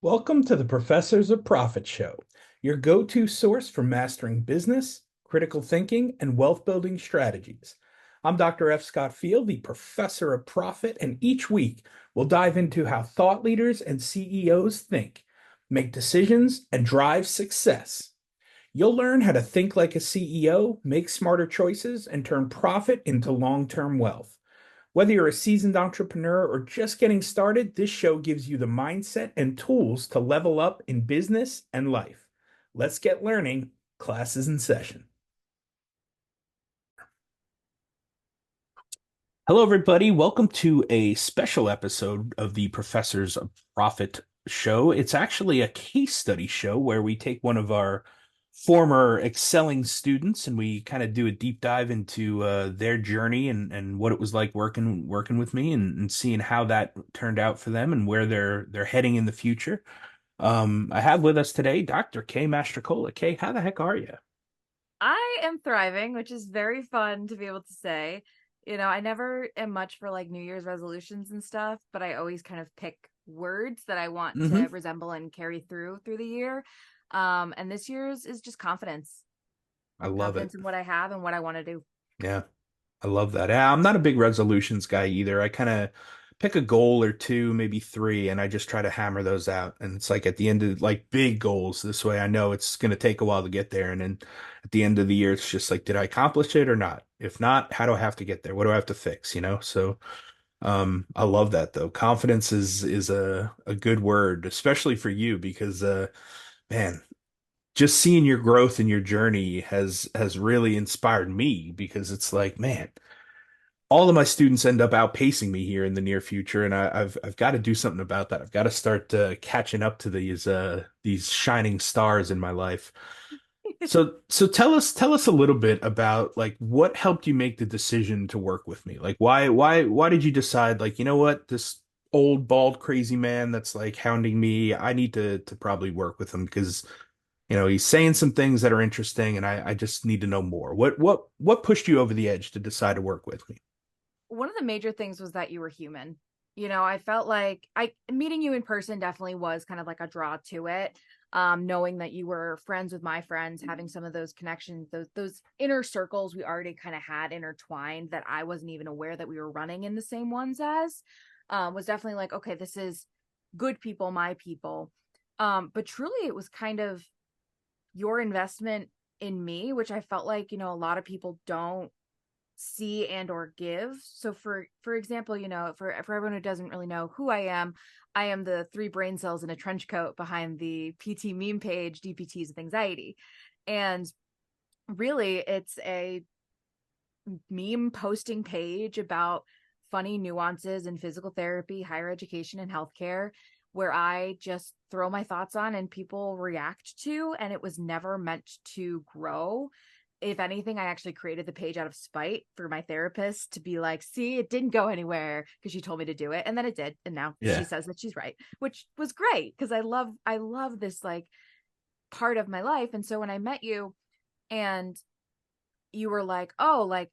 Welcome to the Professors of Profit Show, your go-to source for mastering business, critical thinking, and wealth building strategies. I'm Dr. F. Scott Field, the Professor of Profit, and each week we'll dive into how thought leaders and CEOs think, make decisions, and drive success. You'll learn how to think like a CEO, make smarter choices, and turn profit into long-term wealth. Whether you're a seasoned entrepreneur or just getting started, this show gives you the mindset and tools to level up in business and life. Let's get learning. Class is in session. Hello, everybody. Welcome to a special episode of the Professors of Profit show. It's actually a case study show where we take one of our former excelling students and we kind of do a deep dive into their journey and what it was like working with me and seeing how that turned out for them and where they're heading in the future. I have with us today Dr. K Mastrocola. Kay, how the heck are you? I am thriving, which is very fun to be able to say. I never am much for like New Year's resolutions and stuff, but I always kind of pick words that I want to Hmm. resemble and carry through the year. And this year's is just confidence. I love it. Confidence in what I have and what I want to do. Yeah. I love that. Yeah, I'm not a big resolutions guy either. I kind of pick a goal or two, maybe three, and I just try to hammer those out. And it's like at the end of like big goals. This way I know it's going to take a while to get there. And then at the end of the year, it's just like, did I accomplish it or not? If not, how do I have to get there? What do I have to fix? So I love that though. Confidence is a good word, especially for you because man, just seeing your growth and your journey has really inspired me because it's like, man, all of my students end up outpacing me here in the near future, and I've got to do something about that. I've got to start catching up to these shining stars in my life. So tell us a little bit about like what helped you make the decision to work with me. Like why did you decide like, you know what, this old bald crazy man that's like hounding me, I need to probably work with him because he's saying some things that are interesting and I just need to know more. What pushed you over the edge to decide to work with me? One of the major things was that you were human. I felt like I meeting you in person definitely was kind of like a draw to it. Knowing that you were friends with my friends, having some of those connections, those inner circles we already kind of had intertwined that I wasn't even aware that we were running in the same ones as, was definitely like, okay, this is good people, my people. But truly it was kind of your investment in me, which I felt like, a lot of people don't see and or give. So for example, for everyone who doesn't really know who I am the three brain cells in a trench coat behind the PT meme page DPTs with anxiety. And really it's a meme posting page about funny nuances in physical therapy, higher education, and healthcare, where I just throw my thoughts on and people react to. And it was never meant to grow. If anything, I actually created the page out of spite for my therapist to be like, see, it didn't go anywhere because she told me to do it. And then it did. And now she Yeah. says that she's right, which was great because I love this like part of my life. And so when I met you and you were like, oh, like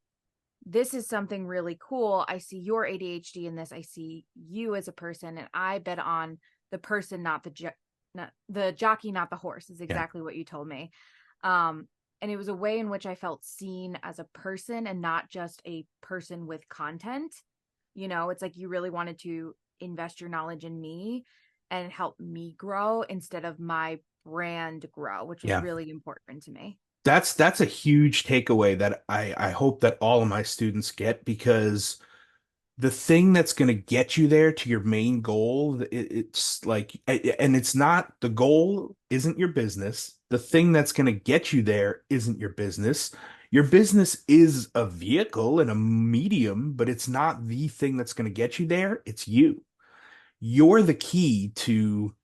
this is something really cool. I see your ADHD in this. I see you as a person, and I bet on the person, not the jockey, not the horse. Is Yeah. exactly what you told me. Um, and it was a way in which I felt seen as a person and not just a person with content. It's like you really wanted to invest your knowledge in me and help me grow instead of my brand grow, which was Yeah. really important to me. That's a huge takeaway that I hope that all of my students get because the thing that's going to get you there to your main goal, it's like, and it's not the goal isn't your business. The thing that's going to get you there isn't your business. Your business is a vehicle and a medium, but it's not the thing that's going to get you there. It's you. You're the key to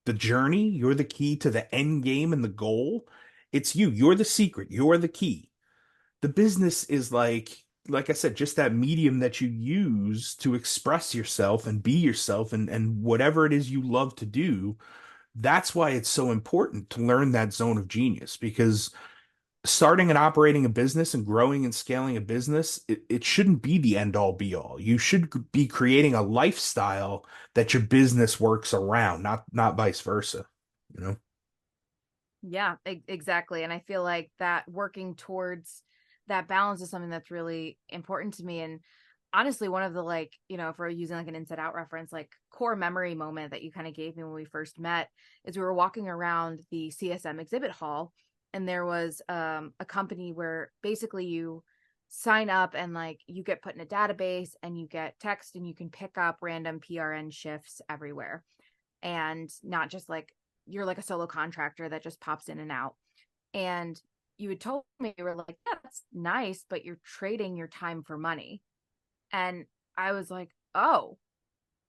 the journey. You're the key to the end game and the goal. It's you. You're the secret. You're the key. The business is like I said, just that medium that you use to express yourself and be yourself and whatever it is you love to do. That's why it's so important to learn that zone of genius because starting and operating a business and growing and scaling a business, it shouldn't be the end all be all. You should be creating a lifestyle that your business works around, not vice versa, you know? Yeah, exactly. And I feel like that working towards that balance is something that's really important to me. And honestly, one of the like, if we're using like an inside out reference, like core memory moment that you kind of gave me when we first met is we were walking around the CSM exhibit hall, and there was a company where basically you sign up and like you get put in a database and you get text and you can pick up random PRN shifts everywhere, and not just like you're like a solo contractor that just pops in and out. And you had told me, you were like, yeah, that's nice, but you're trading your time for money. And I was like, oh,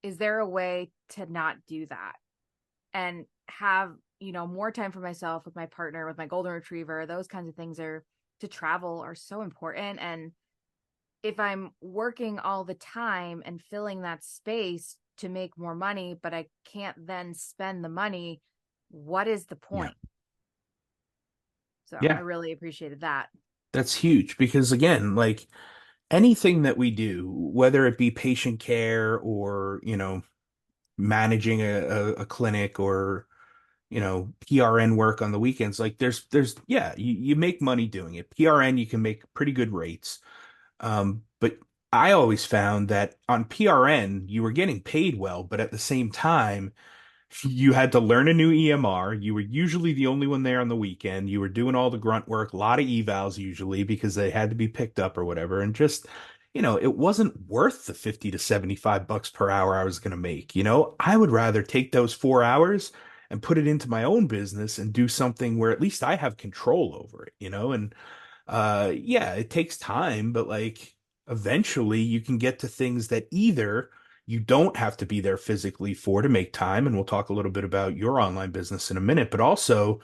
is there a way to not do that and have, more time for myself with my partner, with my golden retriever? Those kinds of things are to travel are so important. And if I'm working all the time and filling that space to make more money, but I can't then spend the money, what is the Yeah. point? So I Yeah, really appreciated that. that's huge because again, like anything that we do, whether it be patient care or, managing a clinic or PRN work on the weekends. Like yeah, you make money doing it. PRN, you can make pretty good rates. But I always found that on PRN, you were getting paid well, but at the same time, you had to learn a new EMR. You were usually the only one there on the weekend. You were doing all the grunt work, a lot of evals usually because they had to be picked up or whatever. And just, it wasn't worth the 50 to 75 bucks per hour I was going to make. I would rather take those 4 hours and put it into my own business and do something where at least I have control over it, and yeah, it takes time, but like eventually you can get to things that either you don't have to be there physically for to make time, and we'll talk a little bit about your online business in a minute, but also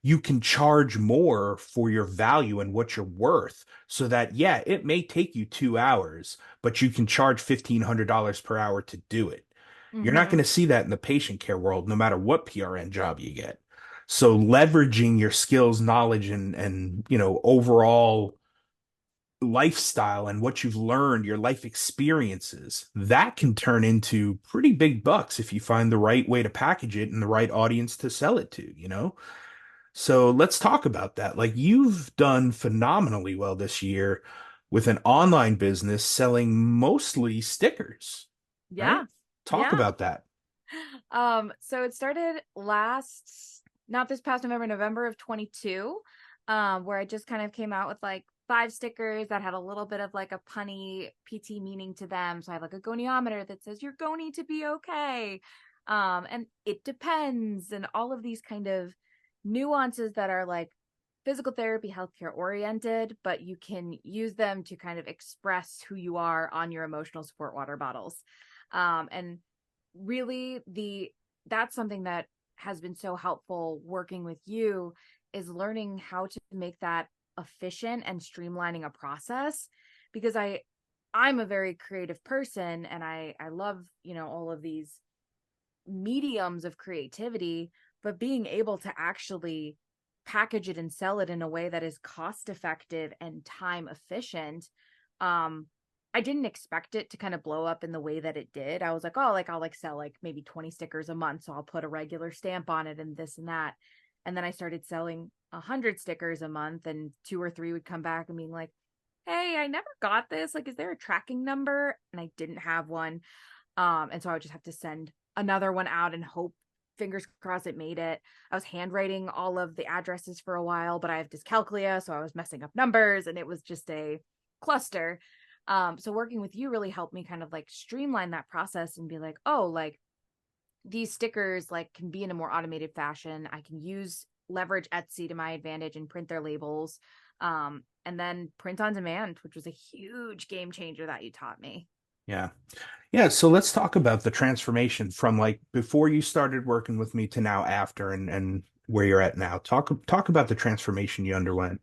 you can charge more for your value and what you're worth so that yeah, it may take you 2 hours, but you can charge $1,500 per hour to do it. You're not Mm-hmm. going to see that in the patient care world, no matter what PRN job you get. So leveraging your skills, knowledge, and overall lifestyle and what you've learned, your life experiences, that can turn into pretty big bucks if you find the right way to package it and the right audience to sell it to. So let's talk about that. Like you've done phenomenally well this year with an online business selling mostly stickers, right? Yeah. Talk Yeah. about that. So it started not this past November of 22, where I just kind of came out with like 5 stickers that had a little bit of like a punny PT meaning to them. So I have like a goniometer that says you're going to be okay. And it depends, and all of these kind of nuances that are like physical therapy, healthcare oriented, but you can use them to kind of express who you are on your emotional support water bottles. And really that's something that has been so helpful working with you, is learning how to make that efficient and streamlining a process, because I'm a very creative person, and I love, all of these mediums of creativity, but being able to actually package it and sell it in a way that is cost effective and time efficient. um I didn't expect it to kind of blow up in the way that it did. I was like, oh, like I'll like sell like maybe 20 stickers a month, so I'll put a regular stamp on it and this and that. And then I started selling 100 stickers a month, and 2 or 3 would come back and being like, hey, I never got this, like, is there a tracking number? And I didn't have one. And so I would just have to send another one out and hope, fingers crossed, it made it. I was handwriting all of the addresses for a while, but I have dyscalculia, so I was messing up numbers and it was just a cluster. So working with you really helped me kind of like streamline that process and be like, oh, like these stickers like can be in a more automated fashion. I can use leverage Etsy to my advantage and print their labels. And then print on demand, which was a huge game changer that you taught me. Yeah. Yeah, so let's talk about the transformation from like before you started working with me to now after and where you're at now. Talk about the transformation you underwent.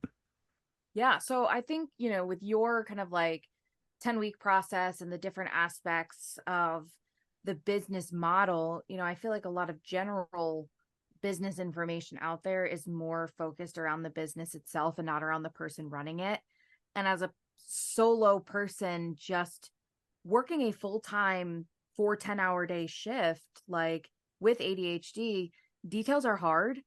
Yeah. So I think, with your kind of like 10-week process and the different aspects of the business model, I feel like a lot of general business information out there is more focused around the business itself and not around the person running it. And as a solo person, just working a full-time 4 10-hour day shift, like with ADHD, details are hard.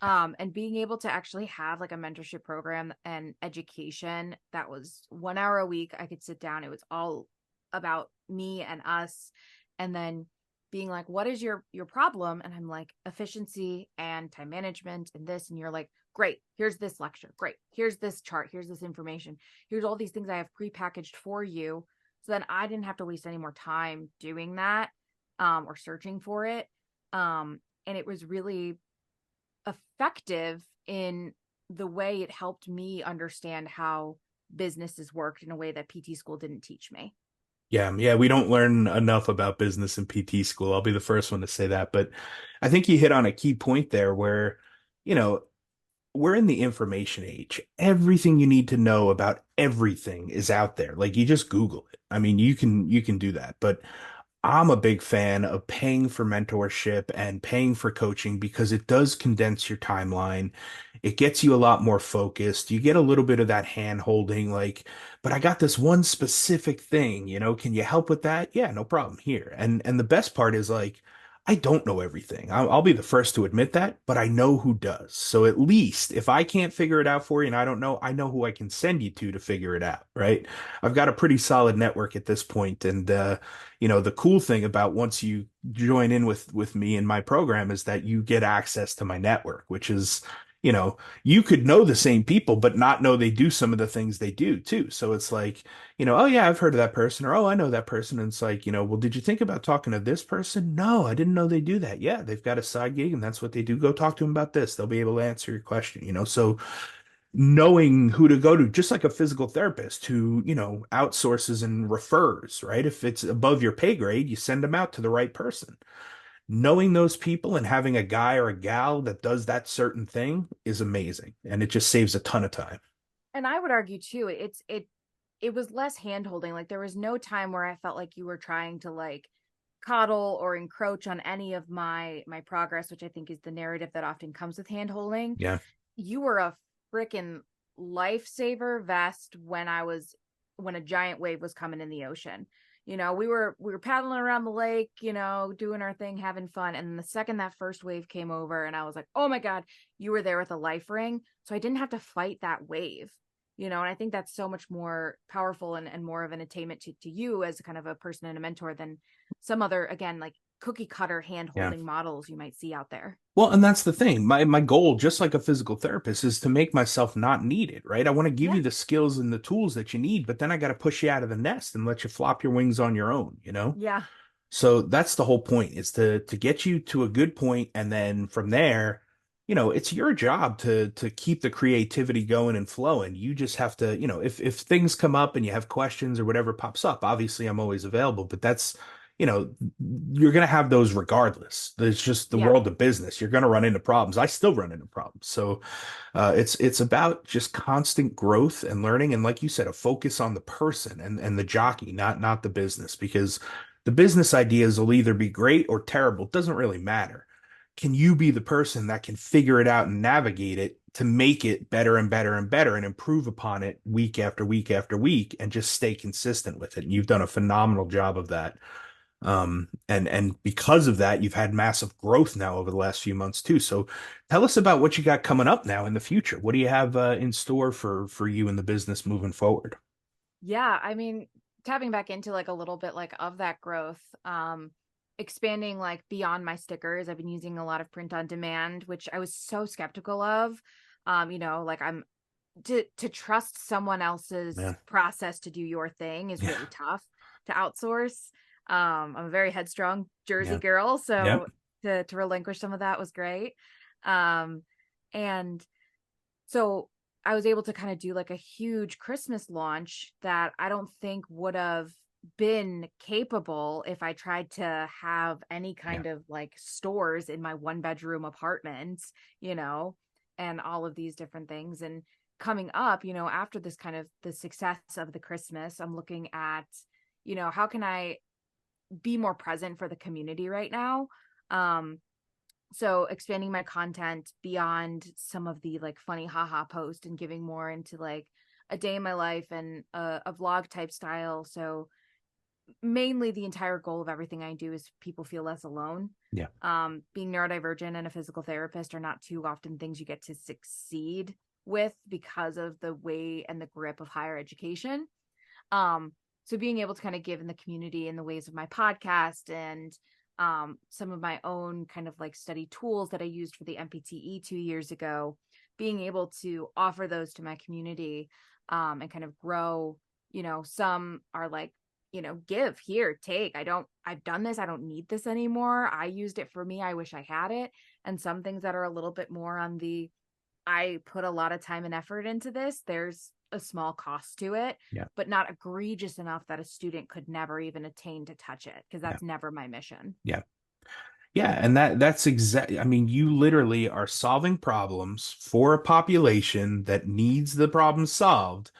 And being able to actually have like a mentorship program and education that was 1 hour a week, I could sit down. It was all about me and us. And then being like, what is your problem? And I'm like, efficiency and time management and this. And you're like, great, here's this lecture. Great. Here's this chart. Here's this information. Here's all these things I have prepackaged for you. So then I didn't have to waste any more time doing that, or searching for it. And it was really effective in the way it helped me understand how businesses worked in a way that PT school didn't teach me. Yeah, yeah, we don't learn enough about business in PT school. I'll be the first one to say that, but I think you hit on a key point there where, you know, we're in the information age. Everything you need to know about everything is out there. Like you just Google it. I mean, you can do that, but I'm a big fan of paying for mentorship and paying for coaching because it does condense your timeline. It gets you a lot more focused. You get a little bit of that hand holding, like, but I got this one specific thing, can you help with that? Yeah, no problem here. And the best part is like, I don't know everything. I'll be the first to admit that, but I know who does. So at least if I can't figure it out for you and I know who I can send you to figure it out, right? I've got a pretty solid network at this point, and the cool thing about once you join in with me in my program is that you get access to my network, which is, you could know the same people but not know they do some of the things they do too. So it's like, oh yeah, I've heard of that person, or oh, I know that person. And it's like, well, did you think about talking to this person? No, I didn't know they do that. Yeah, they've got a side gig and that's what they do. Go talk to them about this. They'll be able to answer your question. So knowing who to go to, just like a physical therapist who, outsources and refers, right? If it's above your pay grade, you send them out to the right person. Knowing those people and having a guy or a gal that does that certain thing is amazing. And it just saves a ton of time. And I would argue too, it was less hand holding. Like there was no time where I felt like you were trying to like coddle or encroach on any of my progress, which I think is the narrative that often comes with hand holding. Yeah. You were a freaking lifesaver vest when a giant wave was coming in the ocean. We were paddling around the lake, doing our thing, having fun. And the second that first wave came over, and I was like, oh my God, you were there with a life ring. So I didn't have to fight that wave. And I think that's so much more powerful and more of an attainment to you as kind of a person and a mentor than some other, again, like cookie cutter hand Yeah. holding models you might see out there. Well, and that's the thing. My goal, just like a physical therapist, is to make myself not needed, right? I want to give Yeah. you the skills and the tools that you need, but then I got to push you out of the nest and let you flop your wings on your own? Yeah. So that's the whole point, is to get you to a good point, and then from there, it's your job to keep the creativity going and flowing. You just have to, if things come up and you have questions or whatever pops up, obviously I'm always available, but that's, you know, you're gonna have those regardless. It's just the Yeah. world of business. You're gonna run into problems. I still run into problems. So it's about just constant growth and learning, and like you said, a focus on the person and the jockey, not the business, because the business ideas will either be great or terrible. It doesn't really matter. Can you be the person that can figure it out and navigate it to make it better and better and better and improve upon it week after week after week and just stay consistent with it? And you've done a phenomenal job of that. And because of that, you've had massive growth now over the last few months too. So tell us about what you got coming up now in the future. What do you have in store for you in the business moving forward? Yeah, I mean, tapping back into like a little bit like of that growth, expanding like beyond my stickers. I've been using a lot of print on demand, which I was so skeptical of. Like I'm to trust someone else's Yeah. process to do your thing is Yeah. really tough to outsource. I'm a very headstrong Jersey Yeah. girl, so Yep. to relinquish some of that was great. Um, and so I was able to kind of do like a huge Christmas launch that I don't think would have been capable if I tried to have any Yeah. kind of like stores in my 1 bedroom apartment, you know, and all of these different things. And coming up, after this kind of the success of the Christmas, I'm looking at, how can I be more present for the community right now? Um, So expanding my content beyond some of the like funny haha post and giving more into like a day in my life and a vlog type style. So mainly the entire goal of everything I do is people feel less alone. Yeah. Being neurodivergent and a physical therapist are not too often things you get to succeed with because of the way and the grip of higher education. Um, so being able to kind of give in the community in the ways of my podcast and some of my own kind of like study tools that I used for the MPTE 2 years ago, being able to offer those to my community and kind of grow, some are like, give here, take. I've done this. I don't need this anymore. I used it for me. I wish I had it. And some things that are a little bit more on the I put a lot of time and effort into this. There's a small cost to it, Yeah. but not egregious enough that a student could never even attain to touch it because Yeah. that's never my mission. Yeah. Yeah, and that's exactly, I mean, you literally are solving problems for a population that needs the problem solved,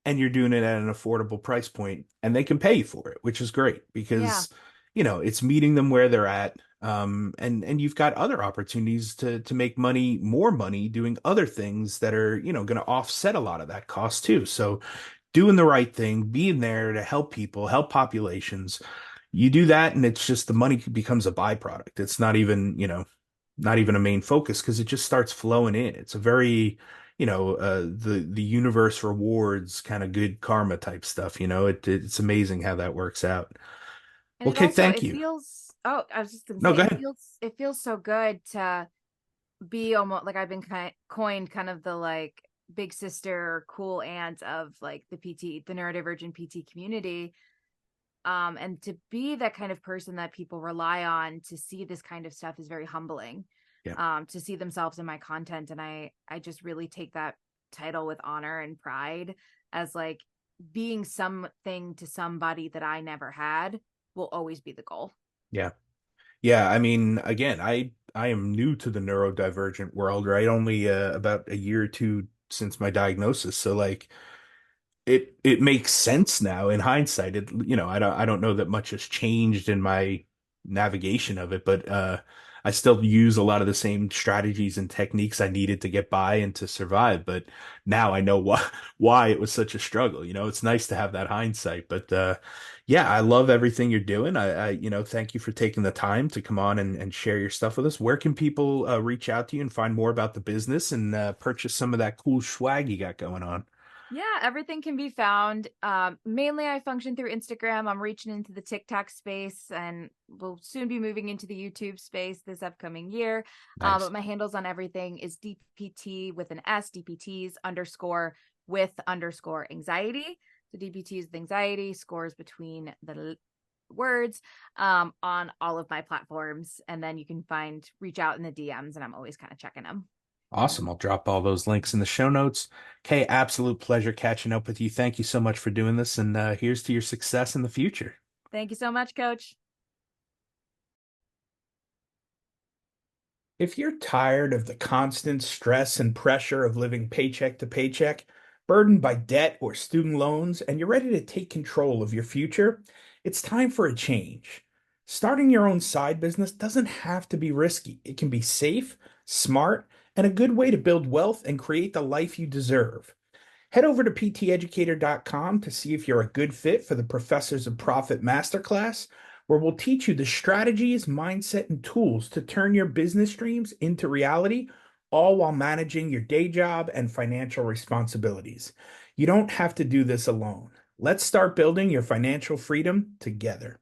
and you're doing it at an affordable price point, and they can pay you for it, which is great Yeah. because, it's meeting them where they're at. And you've got other opportunities to make money, more money, doing other things that are, going to offset a lot of that cost too. So doing the right thing, being there to help people, help populations, you do that, and it's just the money becomes a byproduct. It's not even, not even a main focus because it just starts flowing in. It's a very, the universe rewards kind of good karma type stuff. It's amazing how that works out. And it Okay, also thank it you. feels oh, I was just gonna No, say go ahead. it feels so good to be almost like I've been coined kind of the like big sister cool aunt of like the neurodivergent PT community. And to be that kind of person that people rely on to see this kind of stuff is very humbling. Yeah, To see themselves in my content, and I just really take that title with honor and pride as like being something to somebody that I never had will always be the goal. yeah. Yeah, I mean, again, I am new to the neurodivergent world, right? Only about a year or two since my diagnosis. So like it makes sense now in hindsight. I don't know that much has changed in my navigation of it, but I still use a lot of the same strategies and techniques I needed to get by and to survive. But now I know why it was such a struggle. It's nice to have that hindsight. But yeah, I love everything you're doing. Thank you for taking the time to come on and share your stuff with us. Where can people reach out to you and find more about the business and purchase some of that cool swag you got going on? Yeah, everything can be found. Mainly, I function through Instagram. I'm reaching into the TikTok space and will soon be moving into the YouTube space this upcoming year. Nice. But my handles on everything is DPT with an S, DPTs underscore with underscore anxiety. So DPT is with anxiety, scores between the words on all of my platforms. And then you can reach out in the DMs, and I'm always kind of checking them. Awesome. I'll drop all those links in the show notes. Kay, absolute pleasure catching up with you. Thank you so much for doing this, and here's to your success in the future. Thank you so much, Coach. If you're tired of the constant stress and pressure of living paycheck to paycheck, burdened by debt or student loans, and you're ready to take control of your future, it's time for a change. Starting your own side business doesn't have to be risky. It can be safe, smart, and a good way to build wealth and create the life you deserve. Head over to pteducator.com to see if you're a good fit for the Professors of Profit Masterclass, where we'll teach you the strategies, mindset, and tools to turn your business dreams into reality, all while managing your day job and financial responsibilities. You don't have to do this alone. Let's start building your financial freedom together.